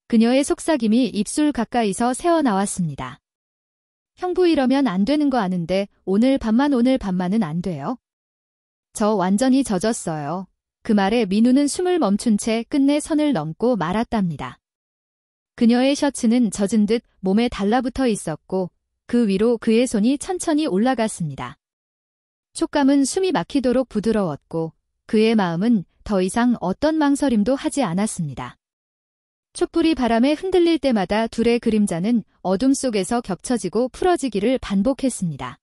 그녀의 속삭임이 입술 가까이서 새어나왔습니다. 형부 이러면 안 되는 거 아는데 오늘 밤만은 안 돼요? 저 완전히 젖었어요. 그 말에 민우는 숨을 멈춘 채 끝내 선을 넘고 말았답니다. 그녀의 셔츠는 젖은 듯 몸에 달라붙어 있었고 그 위로 그의 손이 천천히 올라갔습니다. 촉감은 숨이 막히도록 부드러웠고 그의 마음은 더 이상 어떤 망설임도 하지 않았습니다. 촛불이 바람에 흔들릴 때마다 둘의 그림자는 어둠 속에서 겹쳐지고 풀어지기를 반복했습니다.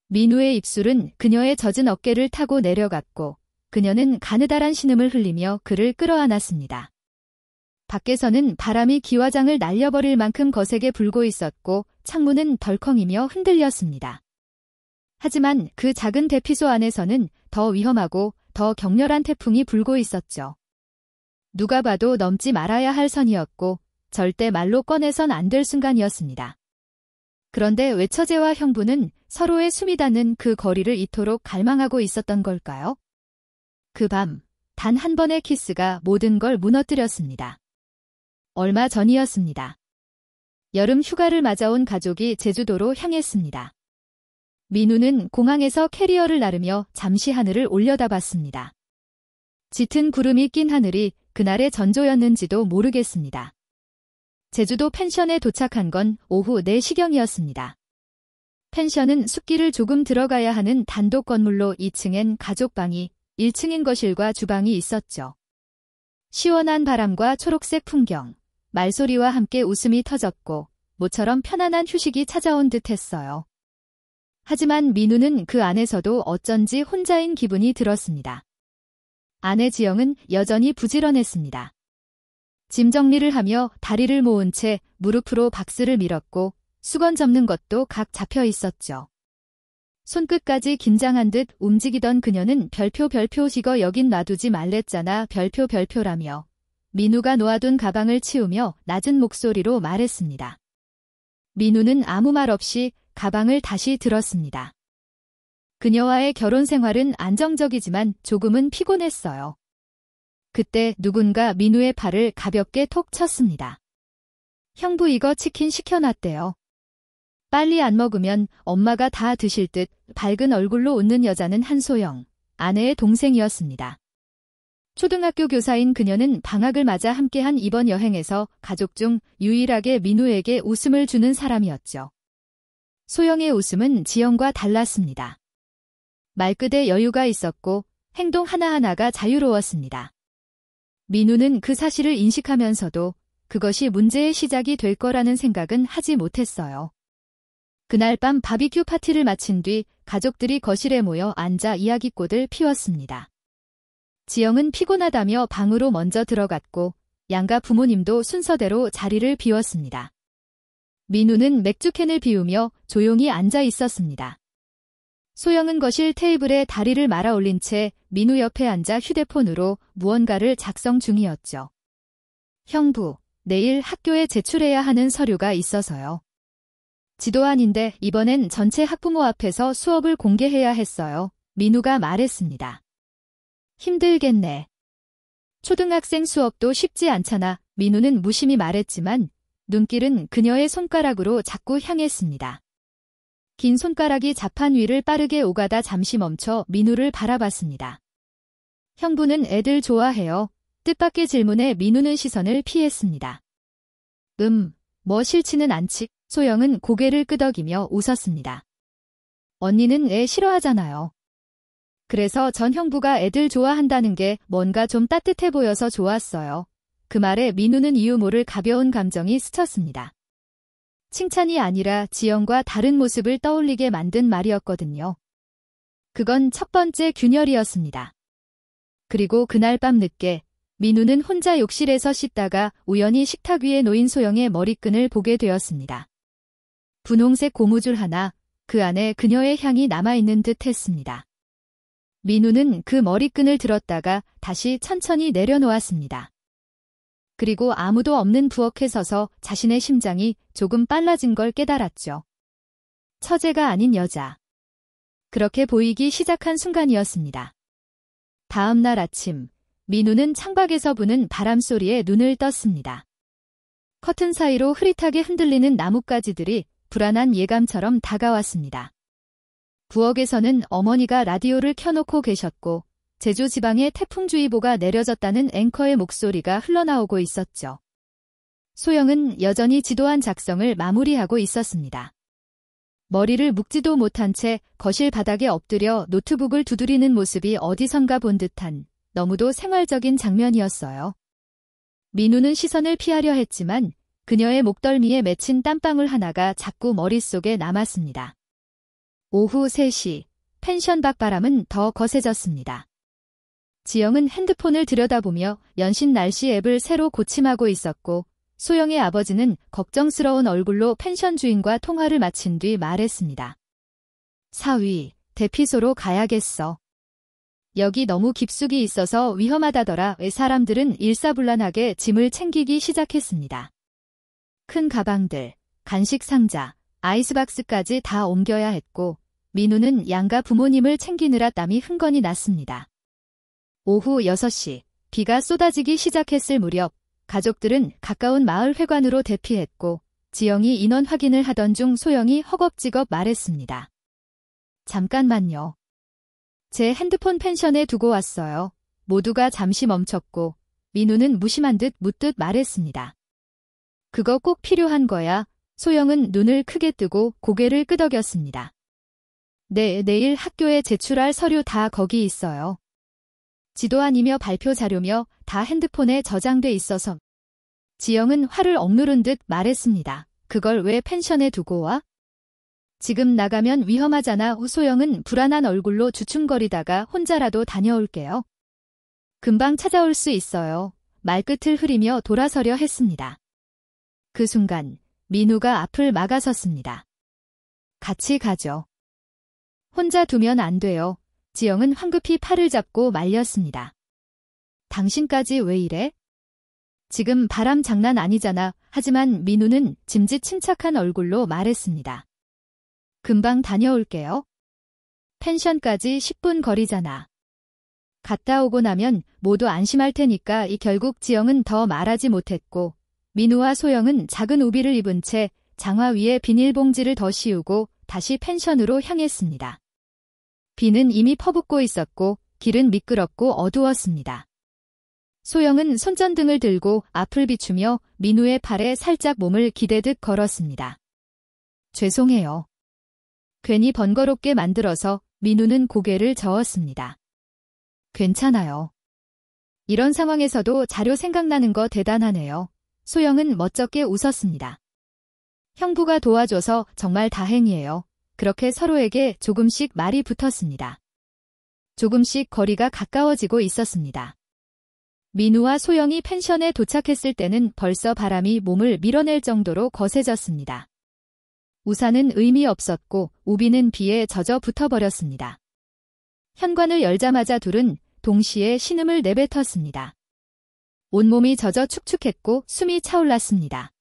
민우의 입술은 그녀의 젖은 어깨를 타고 내려갔고 그녀는 가느다란 신음을 흘리며 그를 끌어안았습니다. 밖에서는 바람이 기와장을 날려버릴 만큼 거세게 불고 있었고 창문은 덜컹이며 흔들렸습니다. 하지만 그 작은 대피소 안에서는 더 위험하고 더 격렬한 태풍이 불고 있었죠. 누가 봐도 넘지 말아야 할 선이었고 절대 말로 꺼내선 안 될 순간이었습니다. 그런데 왜 처제와 형부는 서로의 숨이 닿는 그 거리를 이토록 갈망하고 있었던 걸까요? 그 밤, 단 한 번의 키스가 모든 걸 무너뜨렸습니다. 얼마 전이었습니다. 여름 휴가를 맞아온 가족이 제주도로 향했습니다. 민우는 공항에서 캐리어를 나르며 잠시 하늘을 올려다봤습니다. 짙은 구름이 낀 하늘이 그날의 전조였는지도 모르겠습니다. 제주도 펜션에 도착한 건 오후 4시경이었습니다. 펜션은 숲길을 조금 들어가야 하는 단독 건물로 2층엔 가족방이, 1층엔 거실과 주방이 있었죠. 시원한 바람과 초록색 풍경, 말소리와 함께 웃음이 터졌고 모처럼 편안한 휴식이 찾아온 듯했어요. 하지만 민우는 그 안에서도 어쩐지 혼자인 기분이 들었습니다. 아내 지영은 여전히 부지런했습니다. 짐 정리를 하며 다리를 모은 채 무릎으로 박스를 밀었고 수건 접는 것도 각 잡혀 있었죠. 손끝까지 긴장한 듯 움직이던 그녀는 별표 식어 여긴 놔두지 말랬잖아 별표라며 민우가 놓아둔 가방을 치우며 낮은 목소리로 말했습니다. 민우는 아무 말 없이 가방을 다시 들었습니다. 그녀와의 결혼 생활은 안정적이지만 조금은 피곤했어요. 그때 누군가 민우의 팔을 가볍게 톡 쳤습니다. 형부 이거 치킨 시켜놨대요. 빨리 안 먹으면 엄마가 다 드실 듯 밝은 얼굴로 웃는 여자는 한소영, 아내의 동생이었습니다. 초등학교 교사인 그녀는 방학을 맞아 함께한 이번 여행에서 가족 중 유일하게 민우에게 웃음을 주는 사람이었죠. 소영의 웃음은 지영과 달랐습니다. 말끝에 여유가 있었고 행동 하나하나가 자유로웠습니다. 민우는 그 사실을 인식하면서도 그것이 문제의 시작이 될 거라는 생각은 하지 못했어요. 그날 밤 바비큐 파티를 마친 뒤 가족들이 거실에 모여 앉아 이야기꽃을 피웠습니다. 지영은 피곤하다며 방으로 먼저 들어갔고 양가 부모님도 순서대로 자리를 비웠습니다. 민우는 맥주캔을 비우며 조용히 앉아 있었습니다. 소영은 거실 테이블에 다리를 말아 올린 채 민우 옆에 앉아 휴대폰으로 무언가를 작성 중이었죠. 형부, 내일 학교에 제출해야 하는 서류가 있어서요. 지도안인데 이번엔 전체 학부모 앞에서 수업을 공개해야 했어요. 민우가 말했습니다. 힘들겠네. 초등학생 수업도 쉽지 않잖아. 민우는 무심히 말했지만 눈길은 그녀의 손가락으로 자꾸 향했습니다. 긴 손가락이 자판 위를 빠르게 오가다 잠시 멈춰 민우를 바라봤습니다. 형부는 애들 좋아해요. 뜻밖의 질문에 민우는 시선을 피했습니다. 뭐 싫지는 않지. 소영은 고개를 끄덕이며 웃었습니다. 언니는 애 싫어하잖아요. 그래서 전 형부가 애들 좋아한다는 게 뭔가 좀 따뜻해 보여서 좋았어요. 그 말에 민우는 이유 모를 가벼운 감정이 스쳤습니다. 칭찬이 아니라 지영과 다른 모습을 떠올리게 만든 말이었거든요. 그건 첫 번째 균열이었습니다. 그리고 그날 밤 늦게 민우는 혼자 욕실에서 씻다가 우연히 식탁 위에 놓인 소영의 머리끈을 보게 되었습니다. 분홍색 고무줄 하나, 그 안에 그녀의 향이 남아있는 듯 했습니다. 민우는 그 머리끈을 들었다가 다시 천천히 내려놓았습니다. 그리고 아무도 없는 부엌에 서서 자신의 심장이 조금 빨라진 걸 깨달았죠. 처제가 아닌 여자. 그렇게 보이기 시작한 순간이었습니다. 다음 날 아침, 민우는 창밖에서 부는 바람 소리에 눈을 떴습니다. 커튼 사이로 흐릿하게 흔들리는 나뭇가지들이 불안한 예감처럼 다가왔습니다. 부엌에서는 어머니가 라디오를 켜놓고 계셨고 제주 지방에 태풍주의보가 내려졌다는 앵커의 목소리가 흘러나오고 있었죠. 소영은 여전히 지도안 작성을 마무리하고 있었습니다. 머리를 묶지도 못한 채 거실 바닥에 엎드려 노트북을 두드리는 모습이 어디선가 본 듯한 너무도 생활적인 장면이었어요. 민우는 시선을 피하려 했지만 그녀의 목덜미에 맺힌 땀방울 하나가 자꾸 머릿속에 남았습니다. 오후 3시, 펜션 밖 바람은 더 거세졌습니다. 지영은 핸드폰을 들여다보며 연신 날씨 앱을 새로 고침하고 있었고 소영의 아버지는 걱정스러운 얼굴로 펜션 주인과 통화를 마친 뒤 말했습니다. 사위, 대피소로 가야겠어. 여기 너무 깊숙이 있어서 위험하다더라. 사람들은 일사불란하게 짐을 챙기기 시작했습니다. 큰 가방들, 간식 상자, 아이스박스까지 다 옮겨야 했고 민우는 양가 부모님을 챙기느라 땀이 흥건히 났습니다. 오후 6시, 비가 쏟아지기 시작했을 무렵 가족들은 가까운 마을 회관으로 대피했고 지영이 인원 확인을 하던 중 소영이 허겁지겁 말했습니다. 잠깐만요. 제 핸드폰 펜션에 두고 왔어요. 모두가 잠시 멈췄고 민우는 무심한 듯 묻듯 말했습니다. 그거 꼭 필요한 거야. 소영은 눈을 크게 뜨고 고개를 끄덕였습니다. 네, 내일 학교에 제출할 서류 다 거기 있어요. 지도안이며 발표 자료며 다 핸드폰에 저장돼 있어서. 지영은 화를 억누른 듯 말했습니다. 그걸 왜 펜션에 두고 와? 지금 나가면 위험하잖아. 소영은 불안한 얼굴로 주춤거리다가 혼자라도 다녀올게요. 금방 찾아올 수 있어요. 말끝을 흐리며 돌아서려 했습니다. 그 순간 민우가 앞을 막아섰습니다. 같이 가죠. 혼자 두면 안 돼요. 지영은 황급히 팔을 잡고 말렸습니다. 당신까지 왜 이래? 지금 바람 장난 아니잖아. 하지만 민우는 짐짓 침착한 얼굴로 말했습니다. 금방 다녀올게요. 펜션까지 10분 거리잖아. 갔다 오고 나면 모두 안심할 테니까. 결국 지영은 더 말하지 못했고 민우와 소영은 작은 우비를 입은 채 장화 위에 비닐봉지를 더 씌우고 다시 펜션으로 향했습니다. 비는 이미 퍼붓고 있었고 길은 미끄럽고 어두웠습니다. 소영은 손전등을 들고 앞을 비추며 민우의 팔에 살짝 몸을 기대듯 걸었습니다. 죄송해요. 괜히 번거롭게 만들어서. 민우는 고개를 저었습니다. 괜찮아요. 이런 상황에서도 자료 생각나는 거 대단하네요. 소영은 멋쩍게 웃었습니다. 형부가 도와줘서 정말 다행이에요. 그렇게 서로에게 조금씩 말이 붙었습니다. 조금씩 거리가 가까워지고 있었습니다. 민우와 소영이 펜션에 도착했을 때는 벌써 바람이 몸을 밀어낼 정도로 거세졌습니다. 우산은 의미 없었고 우비는 비에 젖어 붙어버렸습니다. 현관을 열자마자 둘은 동시에 신음을 내뱉었습니다. 온몸이 젖어 축축했고 숨이 차올랐습니다.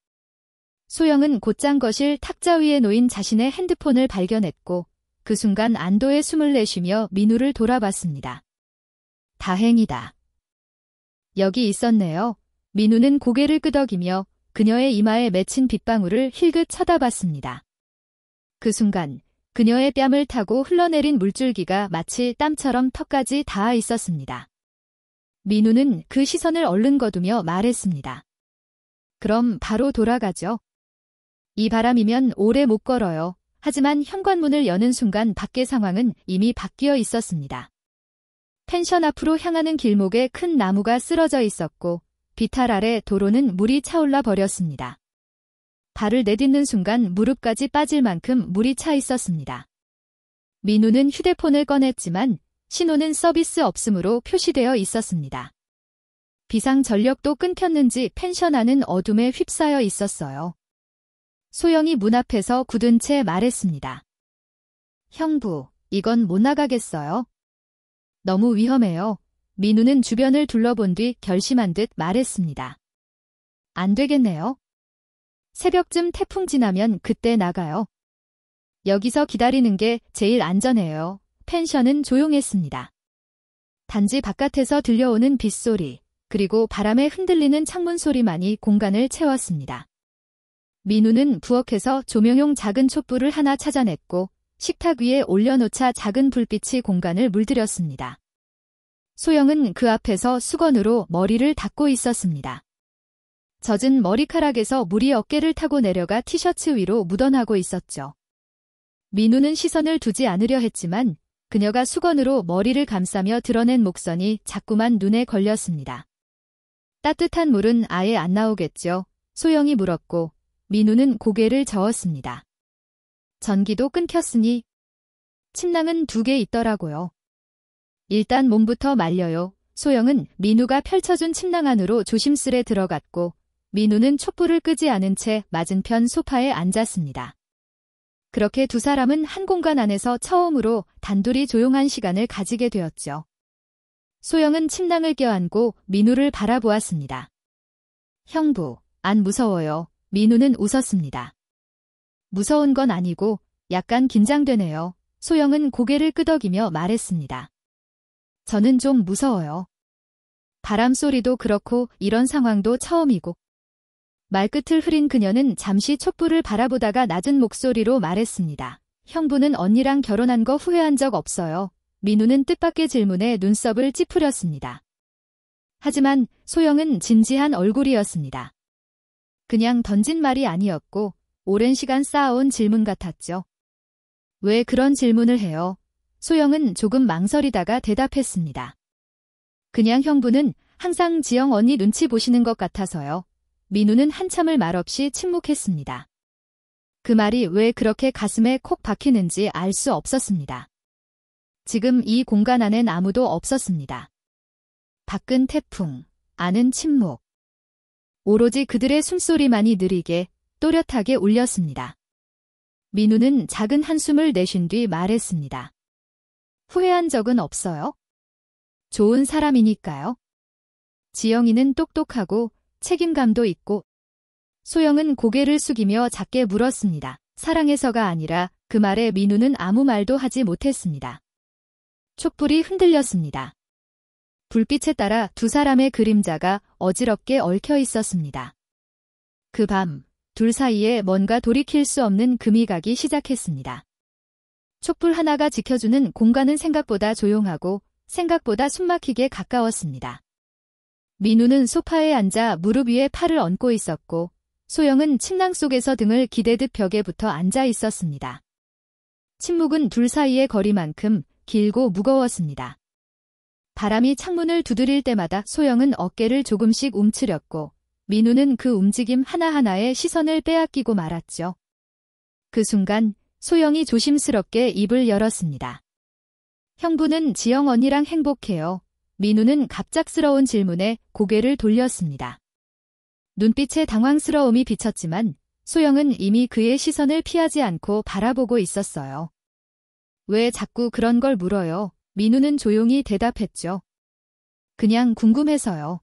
소영은 곧장 거실 탁자 위에 놓인 자신의 핸드폰을 발견했고 그 순간 안도의 숨을 내쉬며 민우를 돌아봤습니다. 다행이다. 여기 있었네요. 민우는 고개를 끄덕이며 그녀의 이마에 맺힌 빗방울을 힐끗 쳐다봤습니다. 그 순간 그녀의 뺨을 타고 흘러내린 물줄기가 마치 땀처럼 턱까지 닿아 있었습니다. 민우는 그 시선을 얼른 거두며 말했습니다. 그럼 바로 돌아가죠. 이 바람이면 오래 못 걸어요. 하지만 현관문을 여는 순간 밖의 상황은 이미 바뀌어 있었습니다. 펜션 앞으로 향하는 길목에 큰 나무가 쓰러져 있었고 비탈 아래 도로는 물이 차올라 버렸습니다. 발을 내딛는 순간 무릎까지 빠질 만큼 물이 차 있었습니다. 민우는 휴대폰을 꺼냈지만 신호는 서비스 없음으로 표시되어 있었습니다. 비상 전력도 끊겼는지 펜션 안은 어둠에 휩싸여 있었어요. 소영이 문 앞에서 굳은 채 말했습니다. 형부, 이건 못 나가겠어요. 너무 위험해요. 민우는 주변을 둘러본 뒤 결심한 듯 말했습니다. 안 되겠네요. 새벽쯤 태풍 지나면 그때 나가요. 여기서 기다리는 게 제일 안전해요. 펜션은 조용했습니다. 단지 바깥에서 들려오는 빗소리, 그리고 바람에 흔들리는 창문 소리만이 공간을 채웠습니다. 민우는 부엌에서 조명용 작은 촛불을 하나 찾아냈고 식탁 위에 올려놓자 작은 불빛이 공간을 물들였습니다. 소영은 그 앞에서 수건으로 머리를 닦고 있었습니다. 젖은 머리카락에서 물이 어깨를 타고 내려가 티셔츠 위로 묻어나고 있었죠. 민우는 시선을 두지 않으려 했지만 그녀가 수건으로 머리를 감싸며 드러낸 목선이 자꾸만 눈에 걸렸습니다. 따뜻한 물은 아예 안 나오겠죠. 소영이 물었고 민우는 고개를 저었습니다. 전기도 끊겼으니 침낭은 2개 있더라고요. 일단 몸부터 말려요. 소영은 민우가 펼쳐준 침낭 안으로 조심스레 들어갔고 민우는 촛불을 끄지 않은 채 맞은편 소파에 앉았습니다. 그렇게 두 사람은 한 공간 안에서 처음으로 단둘이 조용한 시간을 가지게 되었죠. 소영은 침낭을 껴안고 민우를 바라보았습니다. 형부, 안 무서워요. 민우는 웃었습니다. 무서운 건 아니고 약간 긴장되네요. 소영은 고개를 끄덕이며 말했습니다. 저는 좀 무서워요. 바람 소리도 그렇고 이런 상황도 처음이고. 말끝을 흐린 그녀는 잠시 촛불을 바라보다가 낮은 목소리로 말했습니다. 형부는 언니랑 결혼한 거 후회한 적 없어요. 민우는 뜻밖의 질문에 눈썹을 찌푸렸습니다. 하지만 소영은 진지한 얼굴이었습니다. 그냥 던진 말이 아니었고 오랜 시간 쌓아온 질문 같았죠. 왜 그런 질문을 해요? 소영은 조금 망설이다가 대답했습니다. 그냥 형부는 항상 지영 언니 눈치 보시는 것 같아서요. 민우는 한참을 말없이 침묵했습니다. 그 말이 왜 그렇게 가슴에 콕 박히는지 알 수 없었습니다. 지금 이 공간 안엔 아무도 없었습니다. 밖은 태풍, 안은 침묵. 오로지 그들의 숨소리만이 느리게 또렷하게 울렸습니다. 민우는 작은 한숨을 내쉰 뒤 말했습니다. 후회한 적은 없어요? 좋은 사람이니까요. 지영이는 똑똑하고 책임감도 있고. 소영은 고개를 숙이며 작게 물었습니다. 사랑해서가 아니라 그 말에 민우는 아무 말도 하지 못했습니다. 촛불이 흔들렸습니다. 불빛에 따라 두 사람의 그림자가 어지럽게 얽혀 있었습니다. 그 밤, 둘 사이에 뭔가 돌이킬 수 없는 금이 가기 시작했습니다. 촛불 하나가 지켜주는 공간은 생각보다 조용하고 생각보다 숨막히게 가까웠습니다. 민우는 소파에 앉아 무릎 위에 팔을 얹고 있었고 소영은 침낭 속에서 등을 기대듯 벽에 붙어 앉아 있었습니다. 침묵은 둘 사이의 거리만큼 길고 무거웠습니다. 바람이 창문을 두드릴 때마다 소영은 어깨를 조금씩 움츠렸고 민우는 그 움직임 하나하나에 시선을 빼앗기고 말았죠. 그 순간 소영이 조심스럽게 입을 열었습니다. 형부는 지영 언니랑 행복해요. 민우는 갑작스러운 질문에 고개를 돌렸습니다. 눈빛에 당황스러움이 비쳤지만 소영은 이미 그의 시선을 피하지 않고 바라보고 있었어요. 왜 자꾸 그런 걸 물어요? 민우는 조용히 대답했죠. 그냥 궁금해서요.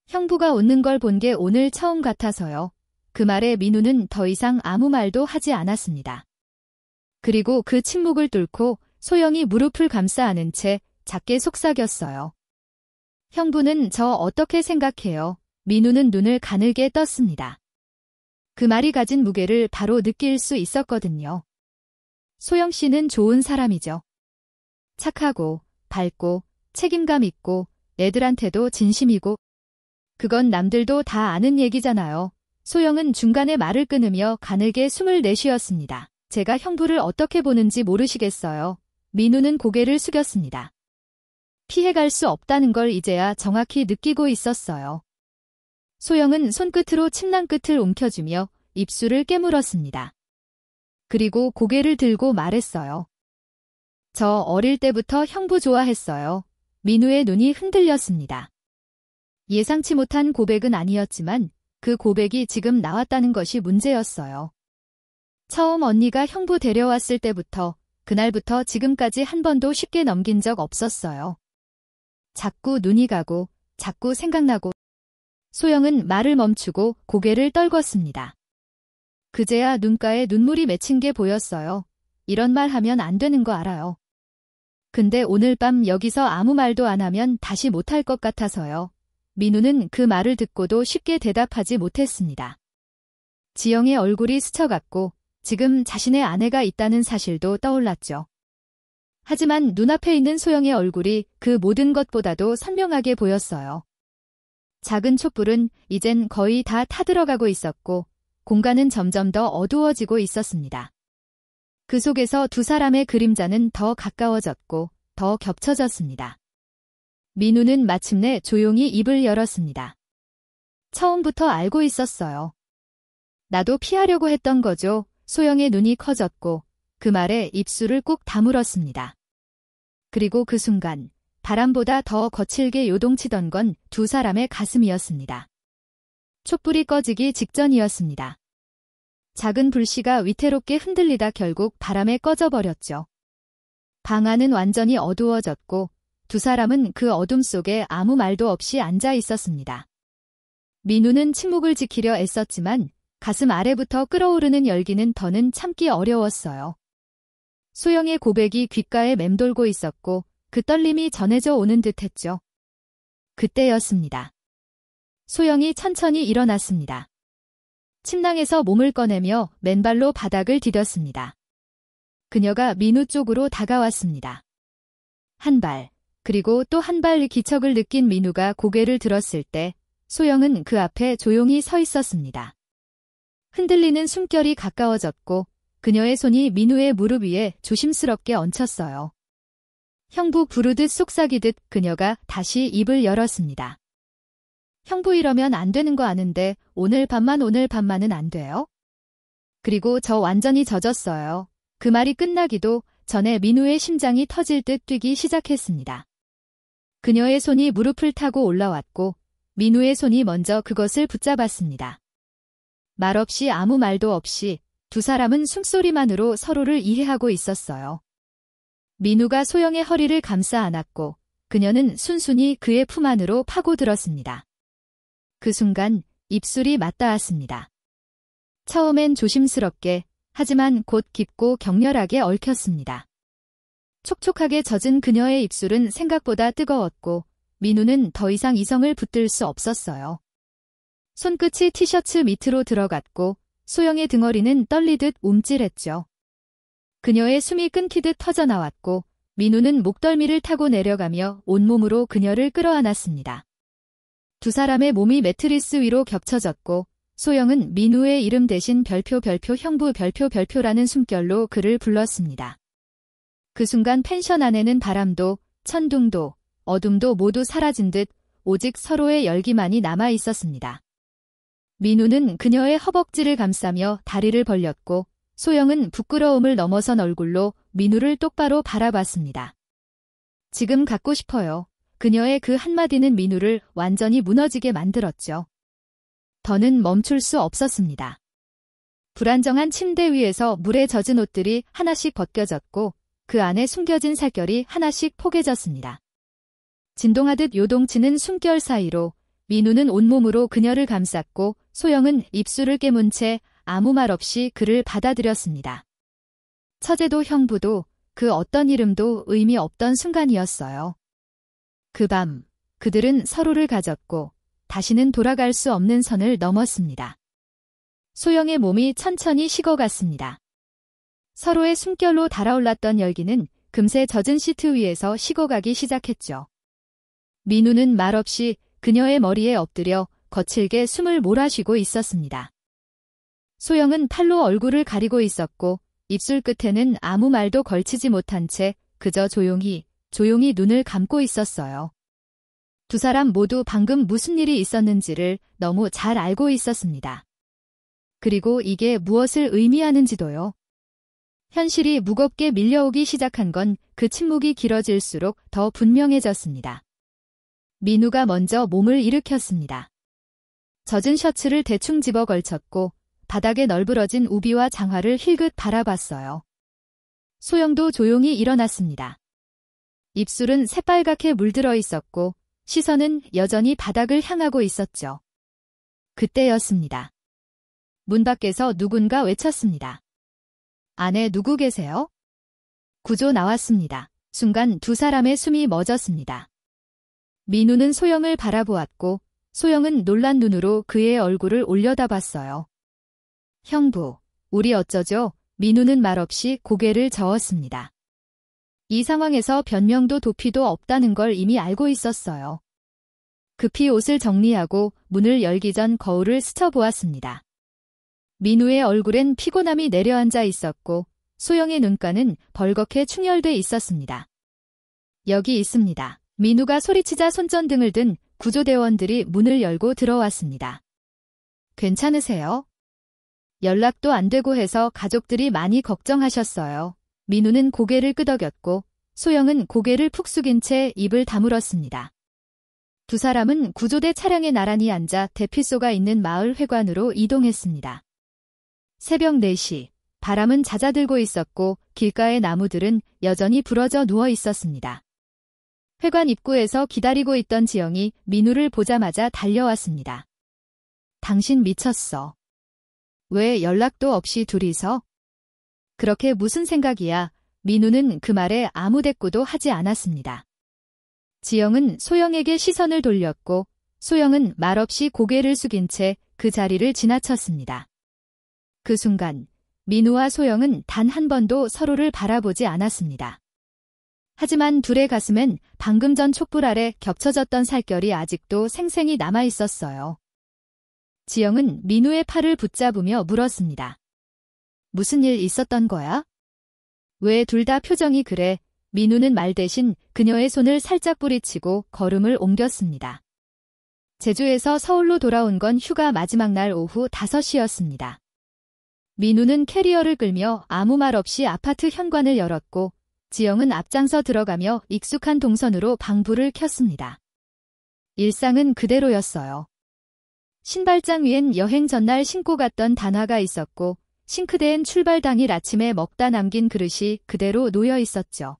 형부가 웃는 걸 본 게 오늘 처음 같아서요. 그 말에 민우는 더 이상 아무 말도 하지 않았습니다. 그리고 그 침묵을 뚫고 소영이 무릎을 감싸 안은 채 작게 속삭였어요. 형부는 저 어떻게 생각해요? 민우는 눈을 가늘게 떴습니다. 그 말이 가진 무게를 바로 느낄 수 있었거든요. 소영 씨는 좋은 사람이죠. 착하고 밝고 책임감 있고 애들한테도 진심이고 그건 남들도 다 아는 얘기잖아요. 소영은 중간에 말을 끊으며 가늘게 숨을 내쉬었습니다. 제가 형부를 어떻게 보는지 모르시겠어요. 민우는 고개를 숙였습니다. 피해갈 수 없다는 걸 이제야 정확히 느끼고 있었어요. 소영은 손끝으로 침낭 끝을 움켜쥐며 입술을 깨물었습니다. 그리고 고개를 들고 말했어요. 저 어릴 때부터 형부 좋아했어요. 민우의 눈이 흔들렸습니다. 예상치 못한 고백은 아니었지만 그 고백이 지금 나왔다는 것이 문제였어요. 처음 언니가 형부 데려왔을 때부터 그날부터 지금까지 한 번도 쉽게 넘긴 적 없었어요. 자꾸 눈이 가고 자꾸 생각나고. 소영은 말을 멈추고 고개를 떨궜습니다. 그제야 눈가에 눈물이 맺힌 게 보였어요. 이런 말 하면 안 되는 거 알아요. 근데 오늘 밤 여기서 아무 말도 안 하면 다시 못할 것 같아서요. 민우는 그 말을 듣고도 쉽게 대답하지 못했습니다. 지영의 얼굴이 스쳐갔고 지금 자신의 아내가 있다는 사실도 떠올랐죠. 하지만 눈앞에 있는 소영의 얼굴이 그 모든 것보다도 선명하게 보였어요. 작은 촛불은 이젠 거의 다 타들어가고 있었고 공간은 점점 더 어두워지고 있었습니다. 그 속에서 두 사람의 그림자는 더 가까워졌고 더 겹쳐졌습니다. 민우는 마침내 조용히 입을 열었습니다. 처음부터 알고 있었어요. 나도 피하려고 했던 거죠. 소영의 눈이 커졌고 그 말에 입술을 꾹 다물었습니다. 그리고 그 순간 바람보다 더 거칠게 요동치던 건 두 사람의 가슴이었습니다. 촛불이 꺼지기 직전이었습니다. 작은 불씨가 위태롭게 흔들리다 결국 바람에 꺼져버렸죠. 방 안은 완전히 어두워졌고 두 사람은 그 어둠 속에 아무 말도 없이 앉아 있었습니다. 민우는 침묵을 지키려 애썼지만 가슴 아래부터 끓어오르는 열기는 더는 참기 어려웠어요. 소영의 고백이 귓가에 맴돌고 있었고 그 떨림이 전해져 오는 듯했죠. 그때였습니다. 소영이 천천히 일어났습니다. 침낭에서 몸을 꺼내며 맨발로 바닥을 디뎠습니다. 그녀가 민우 쪽으로 다가왔습니다. 한 발, 그리고 또 한 발 기척을 느낀 민우가 고개를 들었을 때 소영은 그 앞에 조용히 서 있었습니다. 흔들리는 숨결이 가까워졌고 그녀의 손이 민우의 무릎 위에 조심스럽게 얹혔어요. 형부 부르듯 속삭이듯 그녀가 다시 입을 열었습니다. 형부 이러면 안 되는 거 아는데 오늘 밤만은 안 돼요? 그리고 저 완전히 젖었어요. 그 말이 끝나기도 전에 민우의 심장이 터질 듯 뛰기 시작했습니다. 그녀의 손이 무릎을 타고 올라왔고 민우의 손이 먼저 그것을 붙잡았습니다. 말없이 아무 말도 없이 두 사람은 숨소리만으로 서로를 이해하고 있었어요. 민우가 소영의 허리를 감싸 안았고 그녀는 순순히 그의 품 안으로 파고들었습니다. 그 순간 입술이 맞닿았습니다. 처음엔 조심스럽게 하지만 곧 깊고 격렬하게 얽혔습니다. 촉촉하게 젖은 그녀의 입술은 생각보다 뜨거웠고 민우는 더 이상 이성을 붙들 수 없었어요. 손끝이 티셔츠 밑으로 들어갔고 소영의 등허리는 떨리듯 움찔했죠. 그녀의 숨이 끊기듯 터져나왔고 민우는 목덜미를 타고 내려가며 온몸으로 그녀를 끌어안았습니다. 두 사람의 몸이 매트리스 위로 겹쳐졌고 소영은 민우의 이름 대신 별표 형부 별표라는 숨결로 그를 불렀습니다. 그 순간 펜션 안에는 바람도 천둥도 어둠도 모두 사라진 듯 오직 서로의 열기만이 남아 있었습니다. 민우는 그녀의 허벅지를 감싸며 다리를 벌렸고 소영은 부끄러움을 넘어선 얼굴로 민우를 똑바로 바라봤습니다. 지금 갖고 싶어요. 그녀의 그 한마디는 민우를 완전히 무너지게 만들었죠. 더는 멈출 수 없었습니다. 불안정한 침대 위에서 물에 젖은 옷들이 하나씩 벗겨졌고 그 안에 숨겨진 살결이 하나씩 포개졌습니다. 진동하듯 요동치는 숨결 사이로 민우는 온몸으로 그녀를 감쌌고 소영은 입술을 깨문 채 아무 말 없이 그를 받아들였습니다. 처제도 형부도 그 어떤 이름도 의미 없던 순간이었어요. 그 밤 그들은 서로를 가졌고 다시는 돌아갈 수 없는 선을 넘었습니다. 소영의 몸이 천천히 식어갔습니다. 서로의 숨결로 달아올랐던 열기는 금세 젖은 시트 위에서 식어가기 시작했죠. 민우는 말없이 그녀의 머리에 엎드려 거칠게 숨을 몰아쉬고 있었습니다. 소영은 팔로 얼굴을 가리고 있었고 입술 끝에는 아무 말도 걸치지 못한 채 그저 조용히 눈을 감고 있었어요. 두 사람 모두 방금 무슨 일이 있었는지를 너무 잘 알고 있었습니다. 그리고 이게 무엇을 의미하는지도요. 현실이 무겁게 밀려오기 시작한 건 그 침묵이 길어질수록 더 분명해졌습니다. 민우가 먼저 몸을 일으켰습니다. 젖은 셔츠를 대충 집어 걸쳤고 바닥에 널브러진 우비와 장화를 힐끗 바라봤어요. 소영도 조용히 일어났습니다. 입술은 새빨갛게 물들어 있었고 시선은 여전히 바닥을 향하고 있었죠. 그때였습니다. 문 밖에서 누군가 외쳤습니다. 안에 누구 계세요? 구조 나왔습니다. 순간 두 사람의 숨이 멎었습니다. 민우는 소영을 바라보았고 소영은 놀란 눈으로 그의 얼굴을 올려다봤어요. 형부, 우리 어쩌죠? 민우는 말없이 고개를 저었습니다. 이 상황에서 변명도 도피도 없다는 걸 이미 알고 있었어요. 급히 옷을 정리하고 문을 열기 전 거울을 스쳐보았습니다. 민우의 얼굴엔 피곤함이 내려앉아 있었고 소영의 눈가는 벌겋게 충혈돼 있었습니다. 여기 있습니다. 민우가 소리치자 손전등을 든 구조대원들이 문을 열고 들어왔습니다. 괜찮으세요? 연락도 안 되고 해서 가족들이 많이 걱정하셨어요. 민우는 고개를 끄덕였고 소영은 고개를 푹 숙인 채 입을 다물었습니다. 두 사람은 구조대 차량에 나란히 앉아 대피소가 있는 마을 회관으로 이동했습니다. 새벽 4시, 바람은 잦아들고 있었고 길가의 나무들은 여전히 부러져 누워 있었습니다. 회관 입구에서 기다리고 있던 지영이 민우를 보자마자 달려왔습니다. 당신 미쳤어. 왜 연락도 없이 둘이서? 그렇게 무슨 생각이야? 민우는 그 말에 아무 대꾸도 하지 않았습니다. 지영은 소영에게 시선을 돌렸고 소영은 말없이 고개를 숙인 채 그 자리를 지나쳤습니다. 그 순간 민우와 소영은 단 한 번도 서로를 바라보지 않았습니다. 하지만 둘의 가슴엔 방금 전 촛불 아래 겹쳐졌던 살결이 아직도 생생히 남아 있었어요. 지영은 민우의 팔을 붙잡으며 물었습니다. 무슨 일 있었던 거야? 왜 둘 다 표정이 그래? 민우는 말 대신 그녀의 손을 살짝 뿌리치고 걸음을 옮겼습니다. 제주에서 서울로 돌아온 건 휴가 마지막 날 오후 5시였습니다. 민우는 캐리어를 끌며 아무 말 없이 아파트 현관을 열었고 지영은 앞장서 들어가며 익숙한 동선으로 방불을 켰습니다. 일상은 그대로였어요. 신발장 위엔 여행 전날 신고 갔던 단화가 있었고 싱크대엔 출발 당일 아침에 먹다 남긴 그릇이 그대로 놓여 있었죠.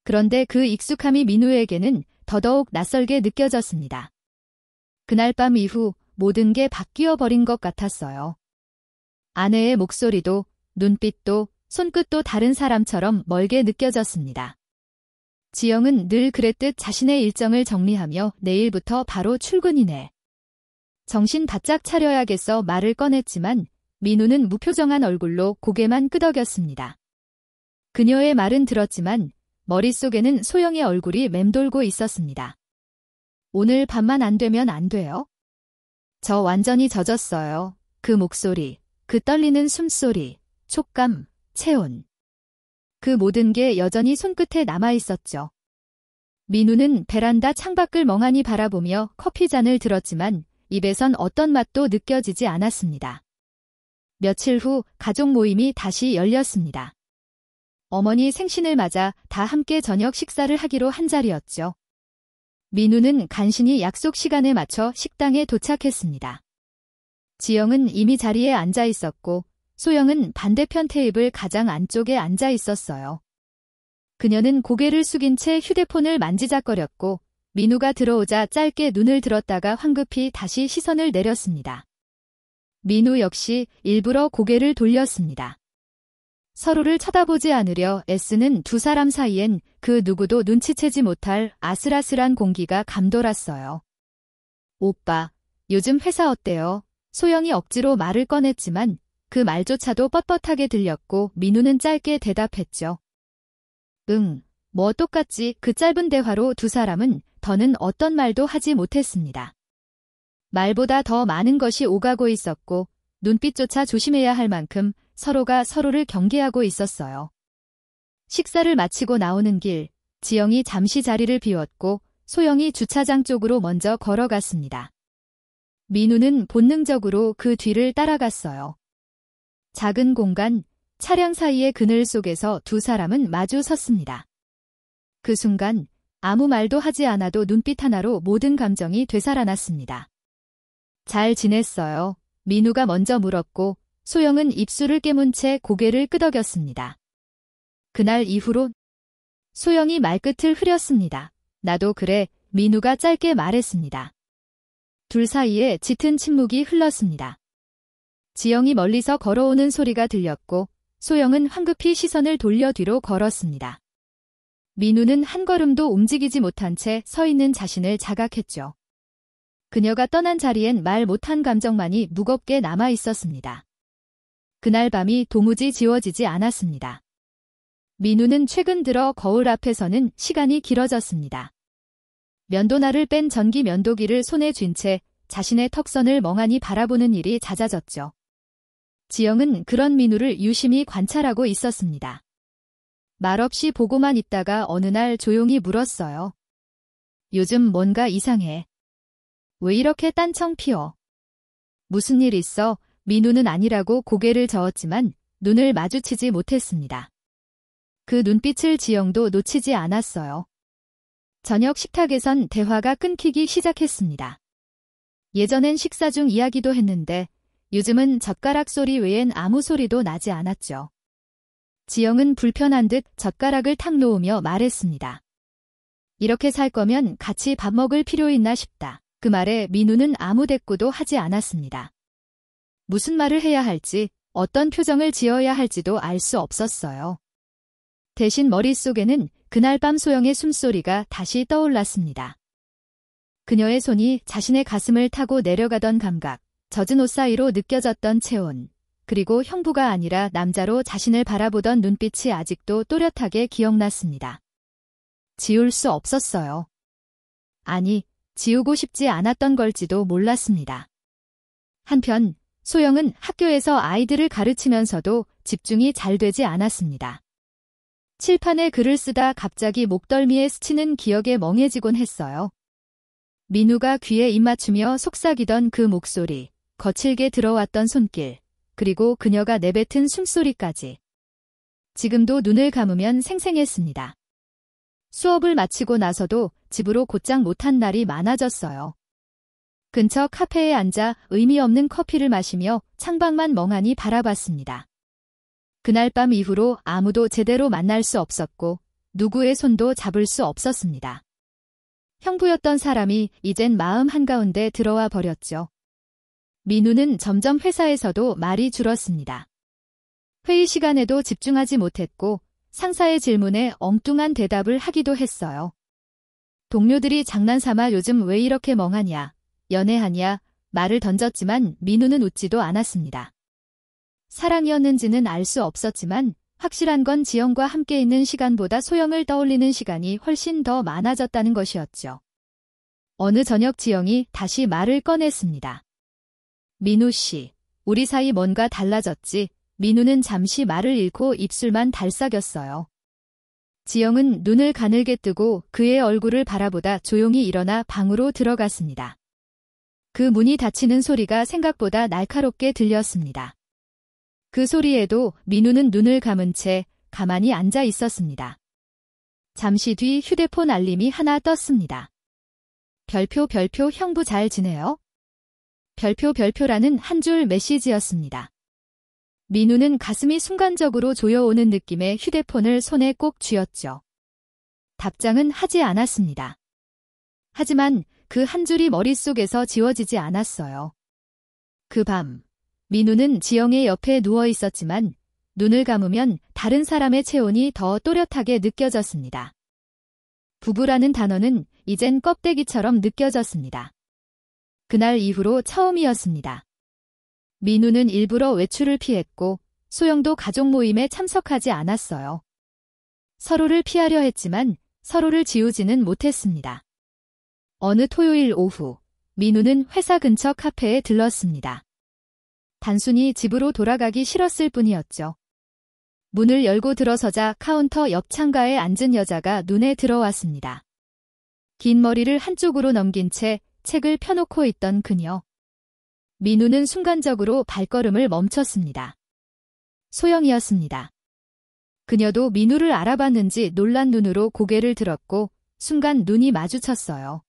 그런데 그 익숙함이 민우에게는 더더욱 낯설게 느껴졌습니다. 그날 밤 이후 모든 게 바뀌어 버린 것 같았어요. 아내의 목소리도 눈빛도 손끝도 다른 사람처럼 멀게 느껴졌습니다. 지영은 늘 그랬듯 자신의 일정을 정리하며 내일부터 바로 출근이네. 정신 바짝 차려야겠어 말을 꺼냈지만 민우는 무표정한 얼굴로 고개만 끄덕였습니다. 그녀의 말은 들었지만 머릿속에는 소영의 얼굴이 맴돌고 있었습니다. 오늘 밤만 안 되면 안 돼요? 저 완전히 젖었어요. 그 목소리, 그 떨리는 숨소리, 촉감, 체온. 그 모든 게 여전히 손끝에 남아 있었죠. 민우는 베란다 창밖을 멍하니 바라보며 커피잔을 들었지만 입에선 어떤 맛도 느껴지지 않았습니다. 며칠 후 가족 모임이 다시 열렸습니다. 어머니 생신을 맞아 다 함께 저녁 식사를 하기로 한 자리였죠. 민우는 간신히 약속 시간에 맞춰 식당에 도착했습니다. 지영은 이미 자리에 앉아 있었고 소영은 반대편 테이블 가장 안쪽에 앉아 있었어요. 그녀는 고개를 숙인 채 휴대폰을 만지작거렸고 민우가 들어오자 짧게 눈을 들었다가 황급히 다시 시선을 내렸습니다. 민우 역시 일부러 고개를 돌렸습니다. 서로를 쳐다보지 않으려 애쓰는 두 사람 사이엔 그 누구도 눈치채지 못할 아슬아슬한 공기가 감돌았어요. 오빠, 요즘 회사 어때요? 소영이 억지로 말을 꺼냈지만 그 말조차도 뻣뻣하게 들렸고 민우는 짧게 대답했죠. 응, 뭐 똑같지. 그 짧은 대화로 두 사람은 더는 어떤 말도 하지 못했습니다. 말보다 더 많은 것이 오가고 있었고 눈빛조차 조심해야 할 만큼 서로가 서로를 경계하고 있었어요. 식사를 마치고 나오는 길, 지영이 잠시 자리를 비웠고 소영이 주차장 쪽으로 먼저 걸어갔습니다. 민우는 본능적으로 그 뒤를 따라갔어요. 작은 공간, 차량 사이의 그늘 속에서 두 사람은 마주 섰습니다. 그 순간 아무 말도 하지 않아도 눈빛 하나로 모든 감정이 되살아났습니다. 잘 지냈어요? 민우가 먼저 물었고 소영은 입술을 깨문 채 고개를 끄덕였습니다. 그날 이후로 소영이 말끝을 흐렸습니다. 나도 그래, 민우가 짧게 말했습니다. 둘 사이에 짙은 침묵이 흘렀습니다. 지영이 멀리서 걸어오는 소리가 들렸고 소영은 황급히 시선을 돌려 뒤로 걸었습니다. 민우는 한 걸음도 움직이지 못한 채 서 있는 자신을 자각했죠. 그녀가 떠난 자리엔 말 못한 감정만이 무겁게 남아 있었습니다. 그날 밤이 도무지 지워지지 않았습니다. 민우는 최근 들어 거울 앞에서는 시간이 길어졌습니다. 면도날을 뺀 전기 면도기를 손에 쥔 채 자신의 턱선을 멍하니 바라보는 일이 잦아졌죠. 지영은 그런 민우를 유심히 관찰하고 있었습니다. 말없이 보고만 있다가 어느 날 조용히 물었어요. 요즘 뭔가 이상해. 왜 이렇게 딴청 피워? 무슨 일 있어? 민우는 아니라고 고개를 저었지만 눈을 마주치지 못했습니다. 그 눈빛을 지영도 놓치지 않았어요. 저녁 식탁에선 대화가 끊기기 시작했습니다. 예전엔 식사 중 이야기도 했는데 요즘은 젓가락 소리 외엔 아무 소리도 나지 않았죠. 지영은 불편한 듯 젓가락을 탁 놓으며 말했습니다. 이렇게 살 거면 같이 밥 먹을 필요 있나 싶다. 그 말에 민우는 아무 대꾸도 하지 않았습니다. 무슨 말을 해야 할지, 어떤 표정을 지어야 할지도 알 수 없었어요. 대신 머릿속에는 그날 밤 소영의 숨소리가 다시 떠올랐습니다. 그녀의 손이 자신의 가슴을 타고 내려가던 감각, 젖은 옷 사이로 느껴졌던 체온, 그리고 형부가 아니라 남자로 자신을 바라보던 눈빛이 아직도 또렷하게 기억났습니다. 지울 수 없었어요. 아니, 지우고 싶지 않았던 걸지도 몰랐습니다. 한편 소영은 학교에서 아이들을 가르치면서도 집중이 잘 되지 않았습니다. 칠판에 글을 쓰다 갑자기 목덜미에 스치는 기억에 멍해지곤 했어요. 민우가 귀에 입 맞추며 속삭이던 그 목소리, 거칠게 들어왔던 손길, 그리고 그녀가 내뱉은 숨소리까지. 지금도 눈을 감으면 생생했습니다. 수업을 마치고 나서도 집으로 곧장 못한 날이 많아졌어요. 근처 카페에 앉아 의미 없는 커피를 마시며 창밖만 멍하니 바라봤습니다. 그날 밤 이후로 아무도 제대로 만날 수 없었고 누구의 손도 잡을 수 없었습니다. 형부였던 사람이 이젠 마음 한가운데 들어와 버렸죠. 민우는 점점 회사에서도 말이 줄었습니다. 회의 시간에도 집중하지 못했고 상사의 질문에 엉뚱한 대답을 하기도 했어요. 동료들이 장난삼아 요즘 왜 이렇게 멍하냐, 연애하냐 말을 던졌지만 민우는 웃지도 않았습니다. 사랑이었는지는 알 수 없었지만 확실한 건 지영과 함께 있는 시간보다 소영을 떠올리는 시간이 훨씬 더 많아졌다는 것이었죠. 어느 저녁 지영이 다시 말을 꺼냈습니다. 민우 씨, 우리 사이 뭔가 달라졌지? 민우는 잠시 말을 잃고 입술만 달싹였어요. 지영은 눈을 가늘게 뜨고 그의 얼굴을 바라보다 조용히 일어나 방으로 들어갔습니다. 그 문이 닫히는 소리가 생각보다 날카롭게 들렸습니다. 그 소리에도 민우는 눈을 감은 채 가만히 앉아 있었습니다. 잠시 뒤 휴대폰 알림이 하나 떴습니다. 별표 형부 잘 지내요? 별표라는 한 줄 메시지였습니다. 민우는 가슴이 순간적으로 조여오는 느낌에 휴대폰을 손에 꼭 쥐었죠. 답장은 하지 않았습니다. 하지만 그 한 줄이 머릿속에서 지워지지 않았어요. 그 밤, 민우는 지영의 옆에 누워 있었지만 눈을 감으면 다른 사람의 체온이 더 또렷하게 느껴졌습니다. 부부라는 단어는 이젠 껍데기처럼 느껴졌습니다. 그날 이후로 처음이었습니다. 민우는 일부러 외출을 피했고 소영도 가족 모임에 참석하지 않았어요. 서로를 피하려 했지만 서로를 지우지는 못했습니다. 어느 토요일 오후, 민우는 회사 근처 카페에 들렀습니다. 단순히 집으로 돌아가기 싫었을 뿐이었죠. 문을 열고 들어서자 카운터 옆 창가에 앉은 여자가 눈에 들어왔습니다. 긴 머리를 한쪽으로 넘긴 채 책을 펴놓고 있던 그녀. 민우는 순간적으로 발걸음을 멈췄습니다. 소영이었습니다. 그녀도 민우를 알아봤는지 놀란 눈으로 고개를 들었고 순간 눈이 마주쳤어요.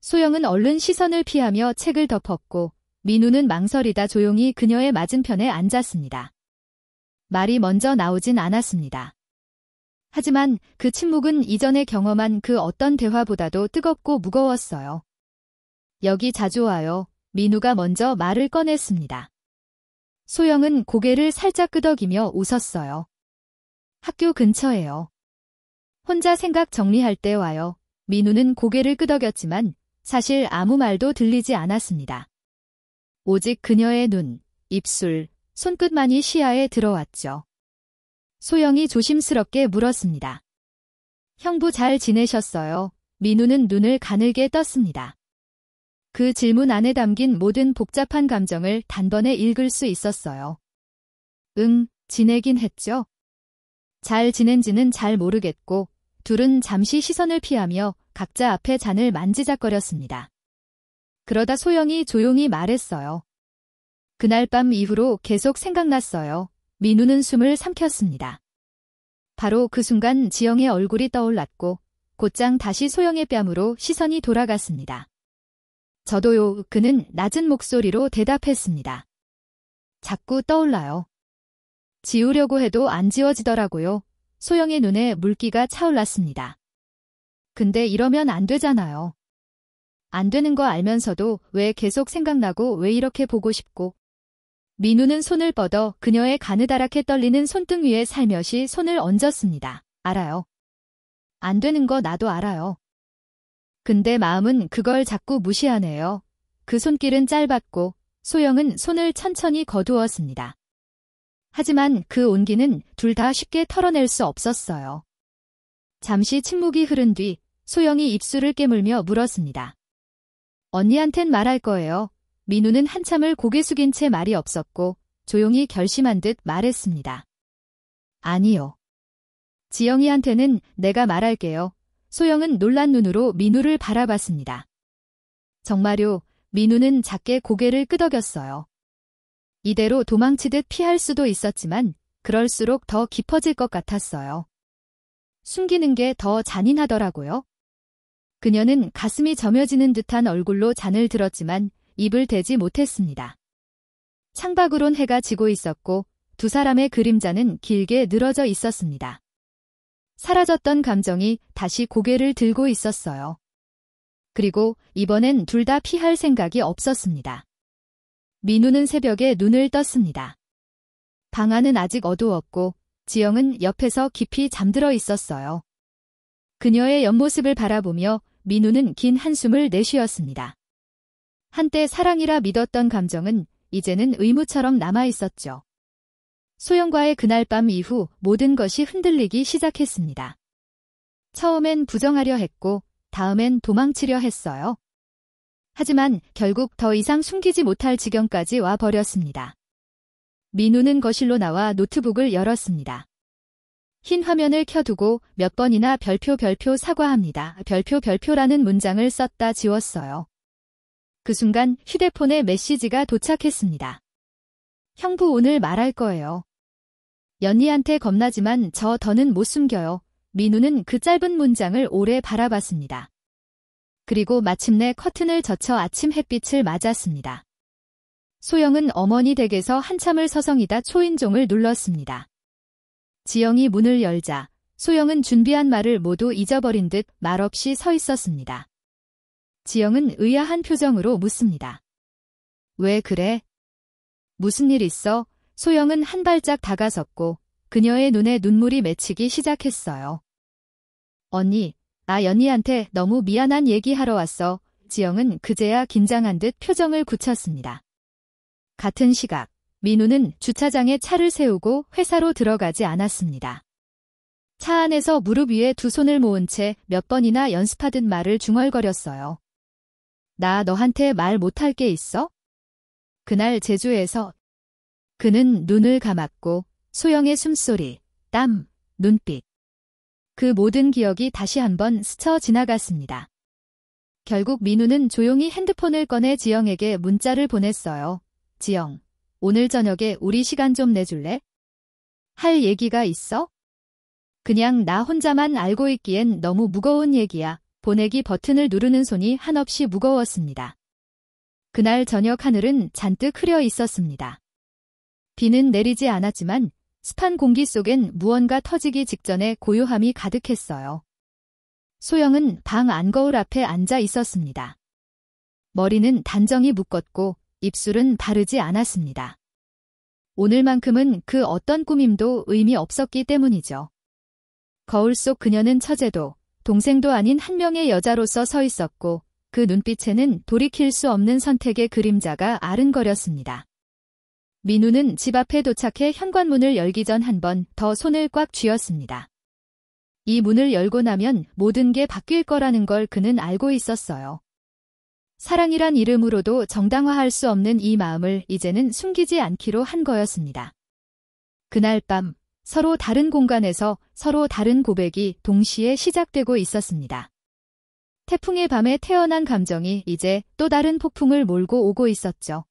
소영은 얼른 시선을 피하며 책을 덮었고 민우는 망설이다 조용히 그녀의 맞은편에 앉았습니다. 말이 먼저 나오진 않았습니다. 하지만 그 침묵은 이전에 경험한 그 어떤 대화보다도 뜨겁고 무거웠어요. 여기 자주 와요. 민우가 먼저 말을 꺼냈습니다. 소영은 고개를 살짝 끄덕이며 웃었어요. 학교 근처에요. 혼자 생각 정리할 때 와요. 민우는 고개를 끄덕였지만 사실 아무 말도 들리지 않았습니다. 오직 그녀의 눈, 입술, 손끝만이 시야에 들어왔죠. 소영이 조심스럽게 물었습니다. 형부 잘 지내셨어요? 민우는 눈을 가늘게 떴습니다. 그 질문 안에 담긴 모든 복잡한 감정을 단번에 읽을 수 있었어요. 응, 지내긴 했죠. 잘 지낸지는 잘 모르겠고 둘은 잠시 시선을 피하며 각자 앞에 잔을 만지작거렸습니다. 그러다 소영이 조용히 말했어요. 그날 밤 이후로 계속 생각났어요. 민우는 숨을 삼켰습니다. 바로 그 순간 지영의 얼굴이 떠올랐고 곧장 다시 소영의 뺨으로 시선이 돌아갔습니다. 저도요. 그는 낮은 목소리로 대답했습니다. 자꾸 떠올라요. 지우려고 해도 안 지워지더라고요. 소영의 눈에 물기가 차올랐습니다. 근데 이러면 안 되잖아요. 안 되는 거 알면서도 왜 계속 생각나고 왜 이렇게 보고 싶고. 민우는 손을 뻗어 그녀의 가느다랗게 떨리는 손등 위에 살며시 손을 얹었습니다. 알아요. 안 되는 거 나도 알아요. 근데 마음은 그걸 자꾸 무시하네요. 그 손길은 짧았고 소영은 손을 천천히 거두었습니다. 하지만 그 온기는 둘 다 쉽게 털어낼 수 없었어요. 잠시 침묵이 흐른 뒤 소영이 입술을 깨물며 물었습니다. 언니한텐 말할 거예요. 민우는 한참을 고개 숙인 채 말이 없었고 조용히 결심한 듯 말했습니다. 아니요. 지영이한테는 내가 말할게요. 소영은 놀란 눈으로 민우를 바라봤습니다. 정말요. 민우는 작게 고개를 끄덕였어요. 이대로 도망치듯 피할 수도 있었지만 그럴수록 더 깊어질 것 같았어요. 숨기는 게 더 잔인하더라고요. 그녀는 가슴이 저며지는 듯한 얼굴로 잔을 들었지만 입을 대지 못했습니다. 창밖으론 해가 지고 있었고 두 사람의 그림자는 길게 늘어져 있었습니다. 사라졌던 감정이 다시 고개를 들고 있었어요. 그리고 이번엔 둘 다 피할 생각이 없었습니다. 민우는 새벽에 눈을 떴습니다. 방 안은 아직 어두웠고 지영은 옆에서 깊이 잠들어 있었어요. 그녀의 옆모습을 바라보며 민우는 긴 한숨을 내쉬었습니다. 한때 사랑이라 믿었던 감정은 이제는 의무처럼 남아있었죠. 소영과의 그날 밤 이후 모든 것이 흔들리기 시작했습니다. 처음엔 부정하려 했고 다음엔 도망치려 했어요. 하지만 결국 더 이상 숨기지 못할 지경까지 와버렸습니다. 민우는 거실로 나와 노트북을 열었습니다. 흰 화면을 켜두고 몇 번이나 별표 사과합니다. 별표라는 문장을 썼다 지웠어요. 그 순간 휴대폰에 메시지가 도착했습니다. 형부 오늘 말할 거예요. 연희한테 겁나지만 저 더는 못 숨겨요. 민우는 그 짧은 문장을 오래 바라봤습니다. 그리고 마침내 커튼을 젖혀 아침 햇빛을 맞았습니다. 소영은 어머니 댁에서 한참을 서성이다 초인종을 눌렀습니다. 지영이 문을 열자 소영은 준비한 말을 모두 잊어버린 듯 말없이 서 있었습니다. 지영은 의아한 표정으로 묻습니다. 왜 그래? 무슨 일 있어? 소영은 한 발짝 다가섰고 그녀의 눈에 눈물이 맺히기 시작했어요. 언니, 나 연희한테 너무 미안한 얘기하러 왔어. 지영은 그제야 긴장한 듯 표정을 굳혔습니다. 같은 시각, 민우는 주차장에 차를 세우고 회사로 들어가지 않았습니다. 차 안에서 무릎 위에 두 손을 모은 채 몇 번이나 연습하듯 말을 중얼거렸어요. 나 너한테 말 못할 게 있어? 그날 제주에서 그는 눈을 감았고 소영의 숨소리, 땀, 눈빛. 그 모든 기억이 다시 한번 스쳐 지나갔습니다. 결국 민우는 조용히 핸드폰을 꺼내 지영에게 문자를 보냈어요. 지영, 오늘 저녁에 우리 시간 좀 내줄래? 할 얘기가 있어? 그냥 나 혼자만 알고 있기엔 너무 무거운 얘기야. 보내기 버튼을 누르는 손이 한없이 무거웠습니다. 그날 저녁 하늘은 잔뜩 흐려 있었습니다. 비는 내리지 않았지만 습한 공기 속엔 무언가 터지기 직전에 고요함이 가득했어요. 소영은 방 안거울 앞에 앉아 있었습니다. 머리는 단정히 묶었고 입술은 바르지 않았습니다. 오늘만큼은 그 어떤 꾸밈도 의미 없었기 때문이죠. 거울 속 그녀는 처제도 동생도 아닌 한 명의 여자로서 서 있었고 그 눈빛에는 돌이킬 수 없는 선택의 그림자가 아른거렸습니다. 민우는 집 앞에 도착해 현관문을 열기 전 한 번 더 손을 꽉 쥐었습니다. 이 문을 열고 나면 모든 게 바뀔 거라는 걸 그는 알고 있었어요. 사랑이란 이름으로도 정당화할 수 없는 이 마음을 이제는 숨기지 않기로 한 거였습니다. 그날 밤 서로 다른 공간에서 서로 다른 고백이 동시에 시작되고 있었습니다. 태풍의 밤에 태어난 감정이 이제 또 다른 폭풍을 몰고 오고 있었죠.